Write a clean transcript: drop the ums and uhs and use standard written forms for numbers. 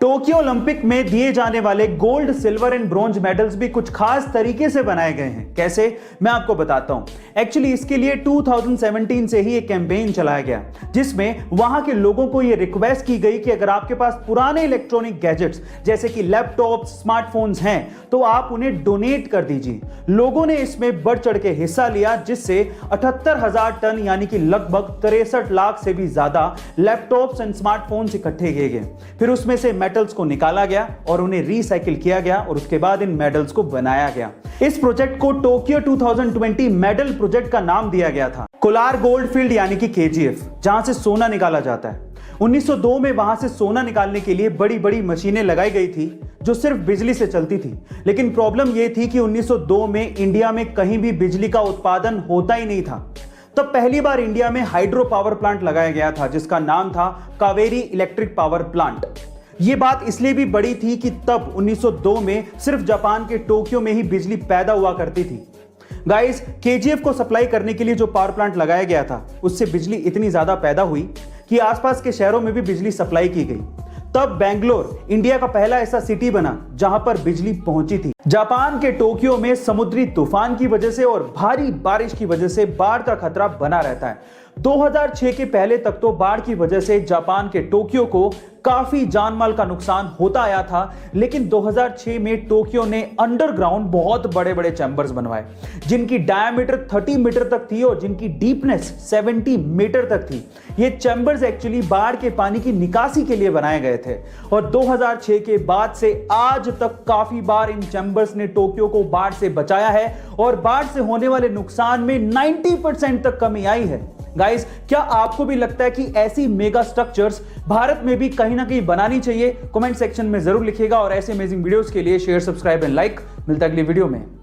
Tokyo Olympic में दिए जाने वाले gold, silver and bronze medals भी कुछ खास तरीके से बनाए गए हैं। कैसे, मैं आपको बताता हूं। एक्चुअली इसके लिए 2017 से ही एक कैंपेन चलाया गया, जिसमें वहां के लोगों को यह रिक्वेस्ट की गई कि अगर आपके पास पुराने इलेक्ट्रॉनिक गैजेट्स जैसे कि लैपटॉप, स्मार्टफोन्स हैं तो आप उन्हें डोनेट कर दीजिए। लोगों ने इसमें बढ़ चढ़ के हिस्सा लिया, जिससे 78,000 टन यानी कि लगभग 63 लाख से भी ज्यादा लैपटॉप्स एंड स्मार्टफोन्स इकट्ठे किए गए। फिर उसमें से मेटल्स को निकाला गया और उन्हें रिसाइकिल किया गया और उसके बाद इन मेडल्स को बनाया गया। इस प्रोजेक्ट को टोक्यो 2020 मेडल प्रोजेक्ट का नाम दिया गया था। कोलार गोल्ड फील्ड यानी कि KGF, जहां से सोना निकाला जाता है। 1902 में वहां से सोना निकालने के लिए बड़ी बड़ी मशीनें लगाई गई थी जो सिर्फ बिजली से चलती थी। लेकिन प्रॉब्लम यह थी कि 1902 में इंडिया में कहीं भी बिजली का उत्पादन होता ही नहीं था। तब पहली बार इंडिया में हाइड्रो पावर प्लांट लगाया गया था, जिसका नाम था कावेरी इलेक्ट्रिक पावर प्लांट। यह बात इसलिए भी बड़ी थी कि तब 1902 में सिर्फ जापान के टोक्यो में ही बिजली पैदा हुआ करती थी। गाइस, KGF को सप्लाई करने के लिए जो पावर प्लांट लगाया गया था, उससे बिजली इतनी ज्यादा पैदा हुई कि आसपास के शहरों में भी बिजली सप्लाई की गई। तब बेंगलोर इंडिया का पहला ऐसा सिटी बना जहां पर बिजली पहुंची थी। जापान के टोक्यो में समुद्री तूफान की वजह से और भारी बारिश की वजह से बाढ़ का खतरा बना रहता है। 2006 के पहले तक तो बाढ़ की वजह से जापान के टोक्यो को काफी जानमाल का नुकसान होता आया था, लेकिन 2006 में टोक्यो ने अंडरग्राउंड बहुत बड़े बड़े चैम्बर्स बनवाए, जिनकी डायमीटर 30 मीटर तक थी और जिनकी डीपनेस 70 मीटर तक थी। ये चैम्बर्स एक्चुअली बाढ़ के पानी की निकासी के लिए बनाए गए थे और 2006 के बाद से आज तक काफी बार इन चैम्बर्स ने टोक्यो को बाढ़ से बचाया है और बाढ़ से होने वाले नुकसान में 90% तक कमी आई है। गाइस, क्या आपको भी लगता है कि ऐसी मेगा स्ट्रक्चर्स भारत में भी कहीं ना कहीं बनानी चाहिए? कमेंट सेक्शन में जरूर लिखिएगा और ऐसे अमेजिंग वीडियोस के लिए शेयर, सब्सक्राइब एंड लाइक। मिलता है अगली वीडियो में।